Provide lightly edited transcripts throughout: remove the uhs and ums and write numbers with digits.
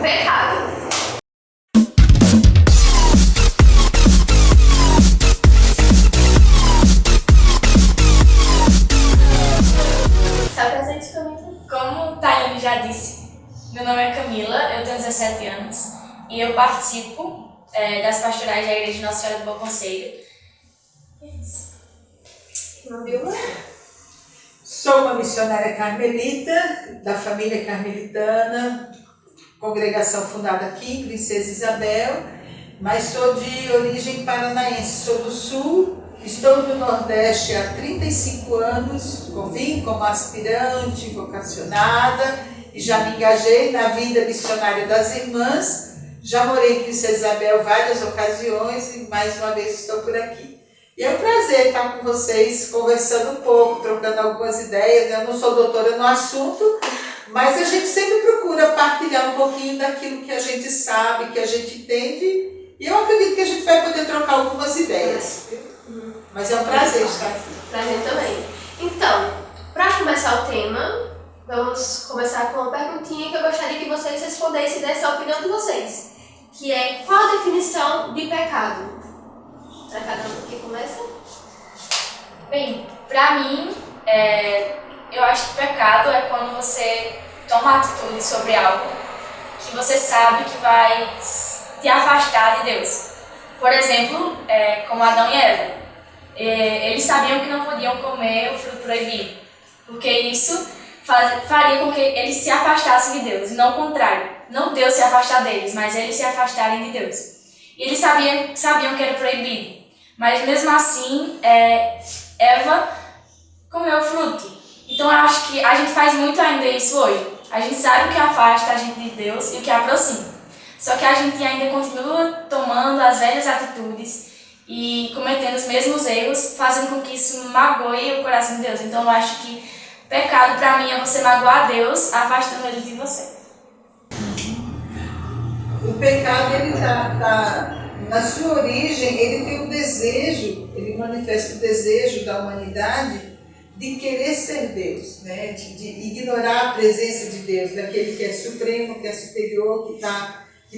Pecado. Está presente, Camila? Como Tayane já disse, meu nome é Camila, eu tenho 17 anos e eu participo das pastorais da Igreja de Nossa Senhora do Bom Conselho. É isso. Vilma? Sou uma missionária carmelita, da família carmelitana, congregação fundada aqui em Princesa Isabel, mas sou de origem paranaense, sou do Sul, estou no Nordeste há 35 anos, vim como aspirante, vocacionada, e já me engajei na vida missionária das irmãs, já morei em Princesa Isabel várias ocasiões e mais uma vez estou por aqui. E é um prazer estar com vocês, conversando um pouco, trocando algumas ideias. Eu não sou doutora no assunto, mas a gente sempre procura partilhar um pouquinho daquilo que a gente sabe, que a gente entende. E eu acredito que a gente vai poder trocar algumas ideias. Mas é um prazer estar aqui. Prazer também. Então, para começar o tema, vamos começar com uma perguntinha que eu gostaria que vocês respondessem dessa opinião de vocês. Que é, qual a definição de pecado? Para cada um que começa? Bem, pra mim, eu acho que pecado é quando você toma atitude sobre algo que você sabe que vai te afastar de Deus. Por exemplo, como Adão e Eva. Eles sabiam que não podiam comer o fruto proibido, porque isso faria com que eles se afastassem de Deus, e não o contrário. Não Deus se afastar deles, mas eles se afastarem de Deus. E eles sabiam que era proibido, mas mesmo assim, Eva comeu o fruto. Então eu acho que a gente faz muito ainda isso hoje. A gente sabe o que afasta a gente de Deus e o que aproxima. Só que a gente ainda continua tomando as velhas atitudes e cometendo os mesmos erros, fazendo com que isso magoe o coração de Deus. Então eu acho que pecado para mim é você magoar a Deus, afastando ele de você. O pecado, ele tá na sua origem, ele tem um desejo, ele manifesta o desejo da humanidade de querer ser Deus, né? de ignorar a presença de Deus, daquele que é supremo, que é superior, que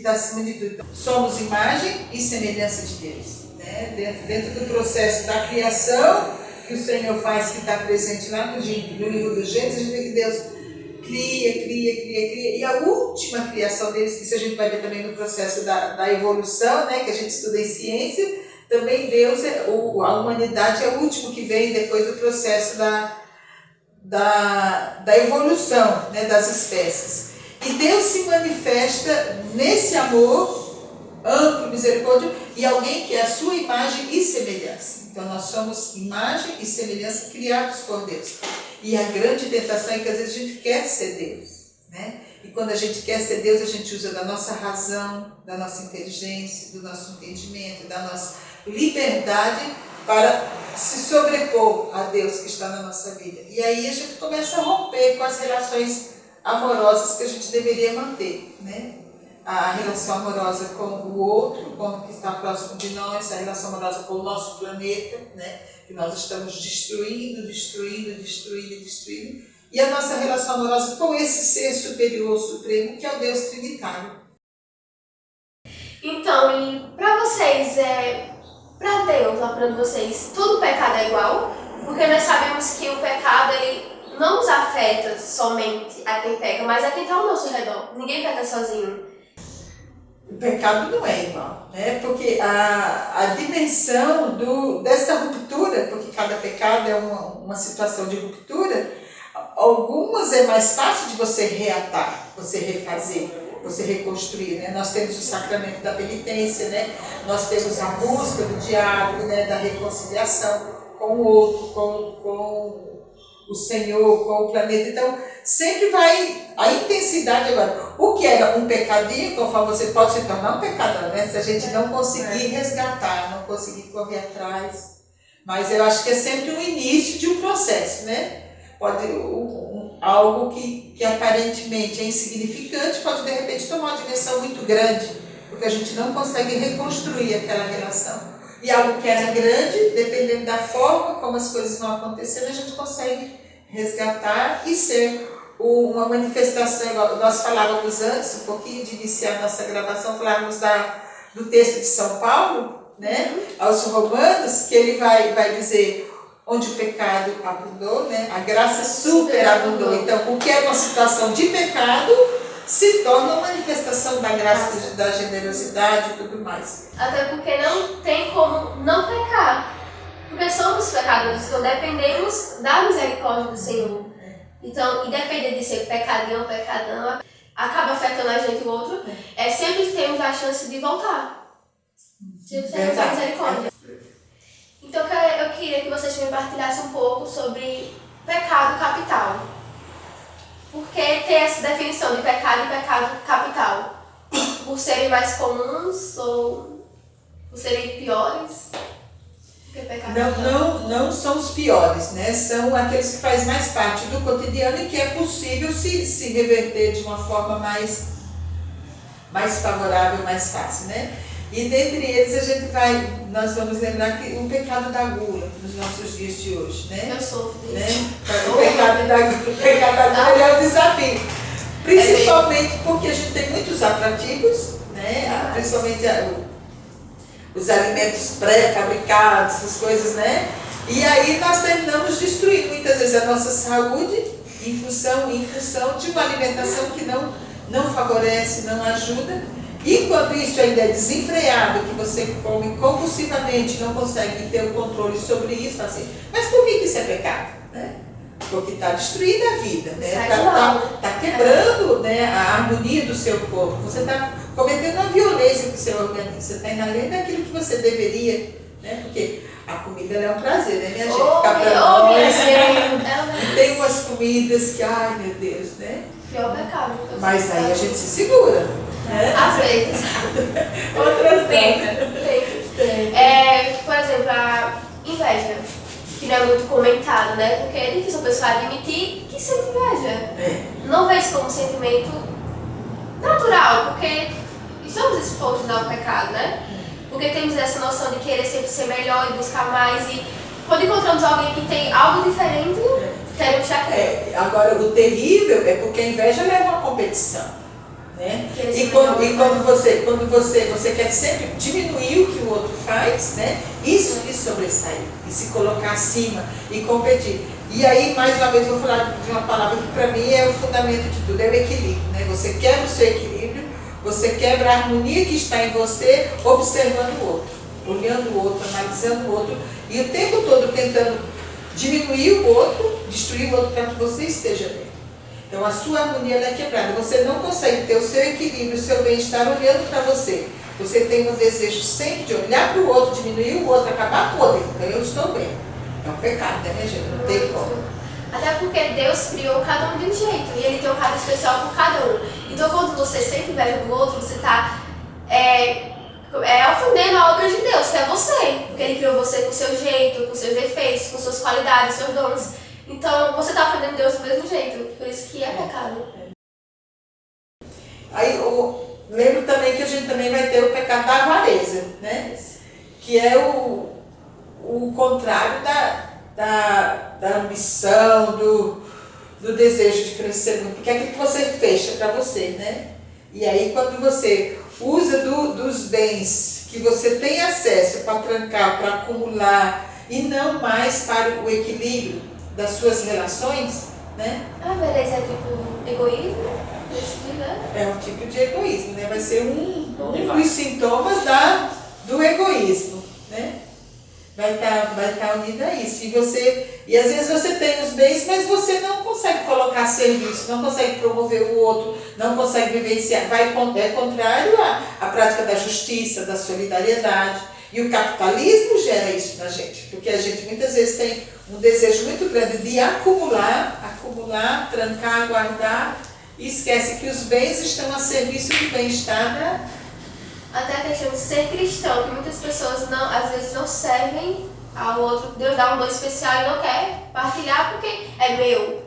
tá acima de tudo. Somos imagem e semelhança de Deus, né? Dentro do processo da criação que o Senhor faz, que está presente lá no livro do Gênesis, a gente vê que Deus cria, e a última criação deles, que isso a gente vai ver também no processo da evolução, né, que a gente estuda em ciência, também Deus, a humanidade é o último que vem depois do processo da evolução, né, das espécies. E Deus se manifesta nesse amor amplo, misericórdia, e alguém que é a sua imagem e semelhança. Então nós somos imagem e semelhança criados por Deus. E a grande tentação é que às vezes a gente quer ser Deus, né? E quando a gente quer ser Deus, a gente usa da nossa razão, da nossa inteligência, do nosso entendimento, da nossa liberdade para se sobrepor a Deus que está na nossa vida. E aí a gente começa a romper com as relações amorosas que a gente deveria manter, né? A relação amorosa com o outro, com o que está próximo de nós, a relação amorosa com o nosso planeta, né? Que nós estamos destruindo, e a nossa relação amorosa com esse ser superior, supremo, que é o Deus Trinitário. Então, e para vocês, para Deus, lá para vocês, todo pecado é igual? Porque nós sabemos que o pecado, ele não nos afeta somente a quem peca, mas a quem está ao nosso redor. Ninguém peca sozinho. O pecado não é igual, né? Porque a dimensão dessa ruptura, porque cada pecado é uma situação de ruptura, algumas é mais fácil de você reatar, você refazer, você reconstruir, né? Nós temos o sacramento da penitência, né? Nós temos a busca do diálogo, né? Da reconciliação com o outro, com o Senhor, com o planeta. Então, sempre vai a intensidade agora. O que era um pecadinho, conforme você pode se tornar um pecador, né? Se a gente não conseguir resgatar, não conseguir correr atrás. Mas eu acho que é sempre o início de um processo, né? Pode algo que aparentemente é insignificante pode de repente tomar uma dimensão muito grande, porque a gente não consegue reconstruir aquela relação. E algo que era grande, dependendo da forma como as coisas vão acontecendo, a gente consegue resgatar e ser uma manifestação, nós falávamos antes, um pouquinho de iniciar a nossa gravação, falávamos do texto de São Paulo, né, aos Romanos, que ele vai dizer onde o pecado abundou, né, a graça superabundou. Então, o que é uma situação de pecado se torna uma manifestação da graça, da generosidade e tudo mais. Até porque não tem como não pecar. Porque somos pecadores, então dependemos da misericórdia do Senhor. Então, independente de ser pecadão ou pecadão, acaba afetando a gente e o outro, sempre temos a chance de voltar. Sempre temos a misericórdia. Então, eu queria que vocês me partilhassem um pouco sobre pecado capital. Por que ter essa definição de pecado e pecado capital? Por serem mais comuns ou por serem piores? Não são os piores, né? São aqueles que fazem mais parte do cotidiano e que é possível se reverter de uma forma mais favorável, mais fácil, né? E dentre eles nós vamos lembrar que o pecado da gula nos nossos dias de hoje, né? Eu sofro disso. Né? O pecado da gula é um desafio. Principalmente porque a gente tem muitos atrativos, né? Principalmente os alimentos pré-fabricados, essas coisas, né? E aí nós terminamos destruindo muitas vezes a nossa saúde em função de uma alimentação que não favorece, não ajuda. E quando isso ainda é desenfreado, que você come compulsivamente, não consegue ter o controle sobre isso, assim, mas por que isso é pecado? Né? Porque está destruindo a vida, né? Está quebrando, né, a harmonia do seu corpo, você está cometendo uma violência com o seu organismo, você está indo além daquilo que você deveria, né? Porque a comida é um prazer, né, minha gente? Ficar pra nós. E tem umas comidas que, ai meu Deus, né? Pior pecado. Mas aí a gente se segura. Né? Às vezes. Outras tenta. Por exemplo, a inveja, que não é muito comentado, né? Porque é difícil a pessoa admitir que sente inveja. Não vê isso como um sentimento natural, porque estamos expostos ao pecado, né? Porque temos essa noção de querer sempre ser melhor e buscar mais. E quando encontramos alguém que tem algo diferente, queremos achar aquilo. Agora, o terrível é porque a inveja leva a uma competição. Né? E quando você quer sempre diminuir o que o outro faz, né? Isso lhe sobressair, e se colocar acima e competir. E aí, mais uma vez, vou falar de uma palavra que para mim é o fundamento de tudo, é o equilíbrio. Né? Você quebra o seu equilíbrio, você quebra a harmonia que está em você, observando o outro, olhando o outro, analisando o outro, e o tempo todo tentando diminuir o outro, destruir o outro para que você esteja bem. Então a sua harmonia é quebrada, você não consegue ter o seu equilíbrio, o seu bem-estar olhando para você. Você tem um desejo sempre de olhar para o outro, diminuir o outro, acabar com o outro. Então eu estou bem. É um pecado, né, minha gente? Não tem como. Até porque Deus criou cada um de um jeito e Ele tem um caso especial por cada um. Então quando você sempre inveja do outro, você está ofendendo a obra de Deus, que é você. Porque Ele criou você com o seu jeito, com seus defeitos, com suas qualidades, seus dons. Então, você está ofendendo Deus do mesmo jeito, por isso que é pecado. Aí, lembro também que a gente também vai ter o pecado da avareza, né? Que é o contrário da ambição, do desejo de crescer muito, porque é aquilo que você fecha para você, né? E aí, quando você usa dos bens que você tem acesso para trancar, para acumular, e não mais para o equilíbrio das suas relações, né? Beleza, é tipo egoísmo? Né? É um tipo de egoísmo, né? Vai ser um dos sintomas do egoísmo, né? Vai estar unido a isso. E às vezes você tem os bens, mas você não consegue colocar a serviço, não consegue promover o outro, não consegue vivenciar. É contrário à prática da justiça, da solidariedade. E o capitalismo gera isso na gente, porque a gente muitas vezes tem um desejo muito grande de acumular, trancar, guardar, e esquece que os bens estão a serviço do bem-estar. Até a questão de ser cristão, que muitas pessoas às vezes não servem ao outro. Deus dá um dom especial e não quer partilhar porque é meu.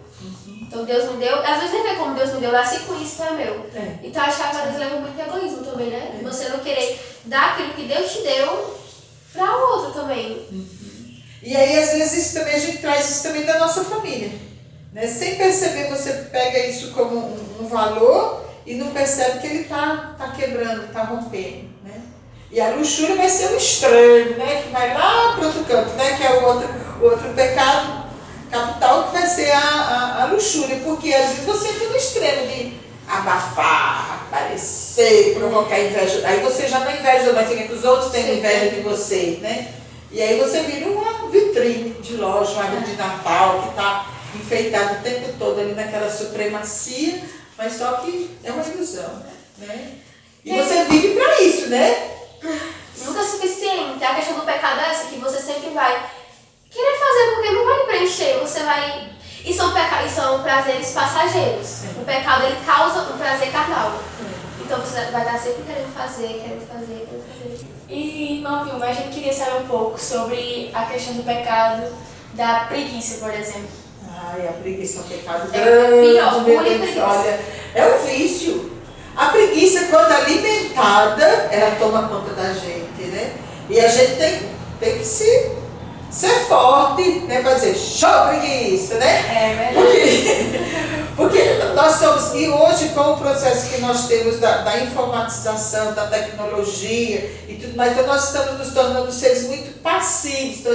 Então Deus me deu, às vezes nem vê como Deus me deu, nasci com isso, não é meu. Então acho que às vezes leva muito egoísmo também, né? Você não querer dar aquilo que Deus te deu para o outro também. E aí às vezes isso também, a gente traz isso também da nossa família. né? Sem perceber, você pega isso como um valor e não percebe que ele tá quebrando, tá rompendo, né? E a luxúria vai ser o extremo, né? Que vai lá para outro campo, né? Que é o outro pecado capital, que vai ser a luxúria, porque às vezes você entra no extremo de abafar, aparecer, provocar inveja. Aí você já não inveja, mas fica que os outros têm inveja de você, né? E aí você vira uma vitrine de loja, uma árvore de Natal que está enfeitada o tempo todo ali naquela supremacia, mas só que é uma ilusão, né? E você vive para isso, né? Nunca é suficiente. A questão do pecado é essa, que você sempre vai querer fazer porque não vai lhe preencher, você vai... E são prazeres passageiros. Sim. O pecado, ele causa um prazer carnal. Então você vai estar sempre querendo fazer. E, irmão Vilma, a gente queria saber um pouco sobre a questão do pecado da preguiça, por exemplo. Ai, a preguiça é um pecado É grande, pior, meu pura Deus, preguiça. olha, é um vício. A preguiça, quando alimentada, ela toma conta da gente, né? E a gente tem que ser forte, né? Para dizer, show preguiça, né? É verdade. Porque nós somos, e hoje com o processo que nós temos da informatização, da tecnologia e tudo mais, então nós estamos nos tornando seres muito passivos. Então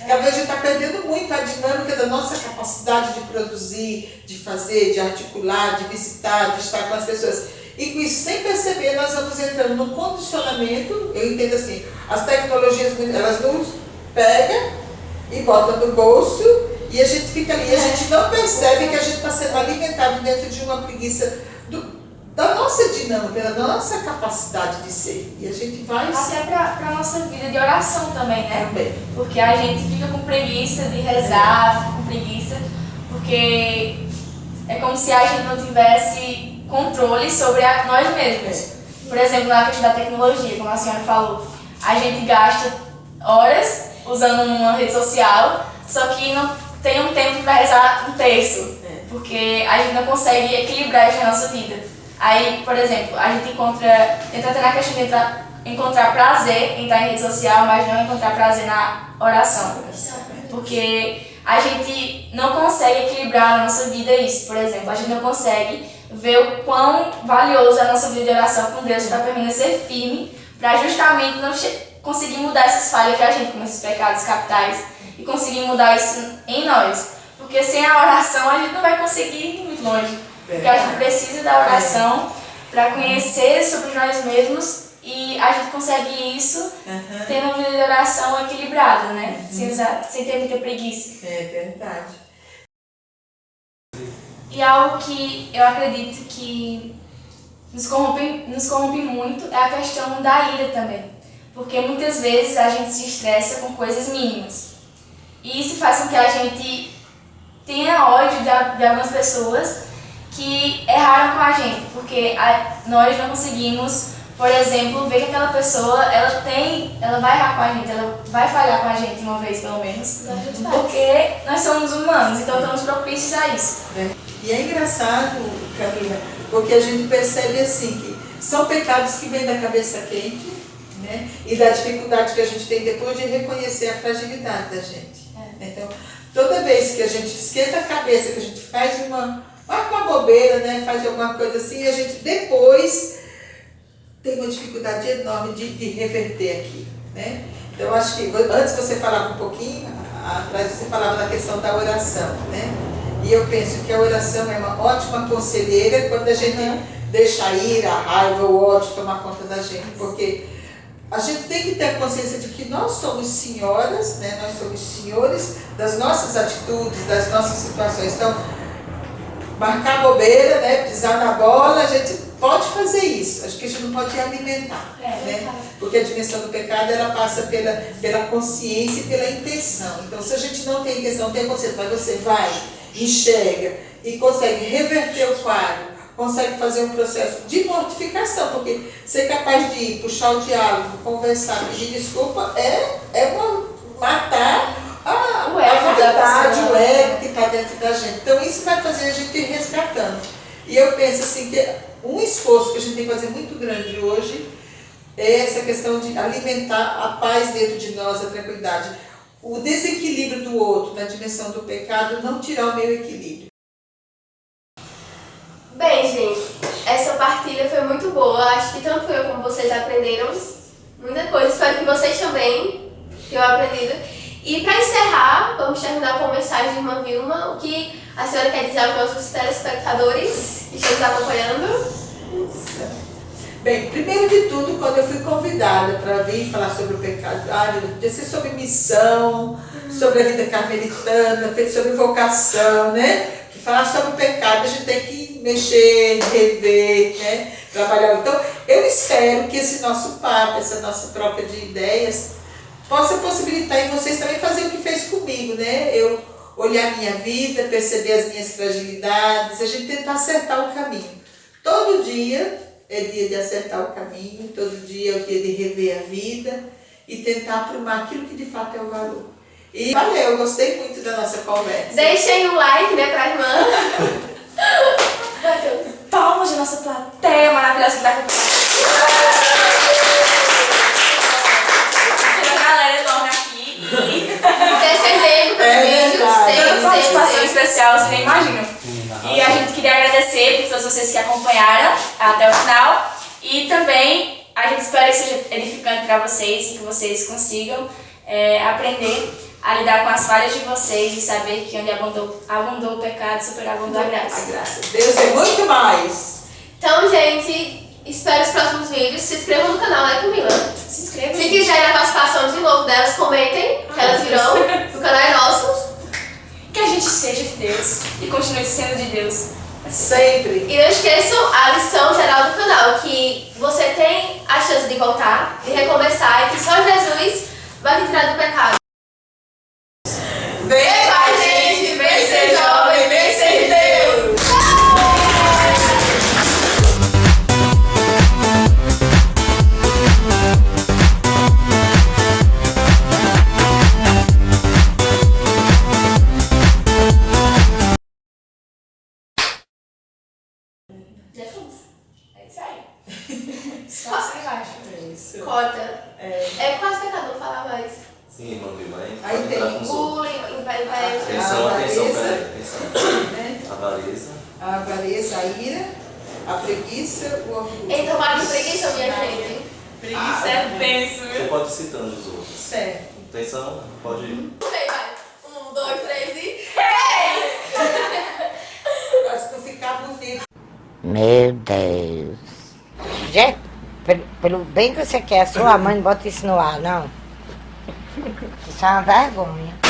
cada vez a gente está perdendo muito a dinâmica da nossa capacidade de produzir, de fazer, de articular, de visitar, de estar com as pessoas. E com isso, sem perceber, nós vamos entrando num condicionamento. Eu entendo assim, as tecnologias, elas nos pegam e botam no bolso, e a gente fica ali, a gente não percebe que a gente está sendo alimentado dentro de uma preguiça da nossa dinâmica, da nossa capacidade de ser. E a gente vai... Até para a nossa vida de oração também, né? Também. Porque a gente fica com preguiça de rezar, fica com preguiça, porque é como se a gente não tivesse controle sobre nós mesmos. Por exemplo, na questão da tecnologia, como a senhora falou, a gente gasta horas usando uma rede social, só que não tem um tempo para rezar um terço, porque a gente não consegue equilibrar isso na nossa vida. Aí, por exemplo, a gente tenta ter na questão de encontrar prazer em estar em rede social, mas não encontrar prazer na oração. Porque a gente não consegue equilibrar na nossa vida isso, por exemplo. A gente não consegue ver o quão valioso é a nossa vida de oração com Deus para permanecer firme, para justamente não conseguir mudar essas falhas da gente, como esses pecados capitais, e conseguir mudar isso em nós. Porque sem a oração a gente não vai conseguir ir muito longe. Porque a gente precisa da oração para conhecer sobre nós mesmos, e a gente consegue isso tendo uma vida de oração equilibrada, né? Sem ter muita preguiça. É verdade. E algo que eu acredito que nos corrompe muito é a questão da ira também. Porque muitas vezes a gente se estressa com coisas mínimas. E isso faz com que a gente tenha ódio de algumas pessoas que erraram com a gente. Porque nós não conseguimos, por exemplo, ver que aquela pessoa ela vai errar com a gente, ela vai falhar com a gente uma vez pelo menos. Porque nós somos humanos, então estamos propícios a isso. E é engraçado, Camila, porque a gente percebe assim que são pecados que vêm da cabeça quente, né? E da dificuldade que a gente tem depois de reconhecer a fragilidade da gente. Então, toda vez que a gente esquenta a cabeça, que a gente faz uma bobeira, né? Faz alguma coisa assim, a gente depois tem uma dificuldade enorme de reverter aqui, né? Então, eu acho que antes você falava um pouquinho, atrás você falava da questão da oração, né? E eu penso que a oração é uma ótima conselheira quando a gente deixa a ira, a raiva, o ódio tomar conta da gente, porque a gente tem que ter a consciência de que nós somos senhoras, né? Nós somos senhores das nossas atitudes, das nossas situações. Então, marcar bobeira, né? Pisar na bola, a gente pode fazer isso. Acho que a gente não pode alimentar, né? Porque a dimensão do pecado, ela passa pela consciência e pela intenção. Então, se a gente não tem intenção, tem consciência, mas você vai, enxerga e consegue reverter o quadro, consegue fazer um processo de mortificação, porque ser capaz de ir, puxar o diálogo, conversar, pedir desculpa, matar a verdade, o ego que está dentro da gente. Então isso vai fazer a gente ir resgatando. E eu penso assim que um esforço que a gente tem que fazer muito grande hoje é essa questão de alimentar a paz dentro de nós, a tranquilidade. O desequilíbrio do outro, na dimensão do pecado, não tirar o meu equilíbrio. Bem, gente, essa partilha foi muito boa. Acho que tanto eu como vocês aprenderam muita coisa. Espero que vocês também tenham aprendido. E para encerrar, vamos terminar com a mensagem de irmã Vilma. O que a senhora quer dizer aos nossos telespectadores que estão nos acompanhando? Bem, primeiro de tudo, quando eu fui convidada para vir falar sobre o pecado, podia ser sobre missão, sobre a vida carmelitana, sobre vocação, né? Que falar sobre o pecado a gente tem que mexer, rever, né? Trabalhar. Então, eu espero que esse nosso papo, essa nossa troca de ideias, possa possibilitar em vocês também fazer o que fez comigo, né? Eu olhar minha vida, perceber as minhas fragilidades, a gente tentar acertar o caminho. Todo dia é dia de acertar o caminho, todo dia é o dia de rever a vida e tentar aprumar aquilo que de fato é o valor. E valeu, eu gostei muito da nossa conversa. Deixem um like, né, pra irmã. Palmas de nossa plateia maravilhosa que tá com uma galera enorme aqui e Descendendo pro vídeo, toda participação sempre. especial, vocês nem imaginam. E a gente queria agradecer por todos vocês que acompanharam até o final. E também a gente espera que seja edificante para vocês e que vocês consigam aprender a lidar com as falhas de vocês e saber que onde abundou o pecado, superabundou a graça. A graça. Deus é muito mais. Então, gente, espero os próximos vídeos. Se inscrevam no canal, né, Camila? Se inscreva. Se quiserem a participação de novo delas, comentem, que elas virão. O canal é nosso. Que a gente seja de Deus e continue sendo de Deus. Sempre. E não esqueçam a lição geral do canal, que você tem a chance de voltar, de recomeçar, e que só Jesus vai te tirar do pecado. Vem com a gente, vem ser jovem, vem ser Deus. É isso aí. Só você embaixo. É isso. Corta. É quase pecado, não falar mais. Sim, irmã Vilma, hein? Aí Pode tem entrar com os outros. Bullying, vai. Atenção, atenção, avareza. peraí, atenção. Né? Avareza. A avareza, a ira, a preguiça, o orgulho. Então, vale de preguiça, minha gente. Preguiça é tenso, Você viu? pode ir citando os outros. Certo. Atenção, pode ir. Vai. 1, 2, 3 e... Mas não ficar bonito. Meu Deus. Gente, pelo bem que você quer, a sua mãe não bota isso no ar, não. Isso é uma vergonha.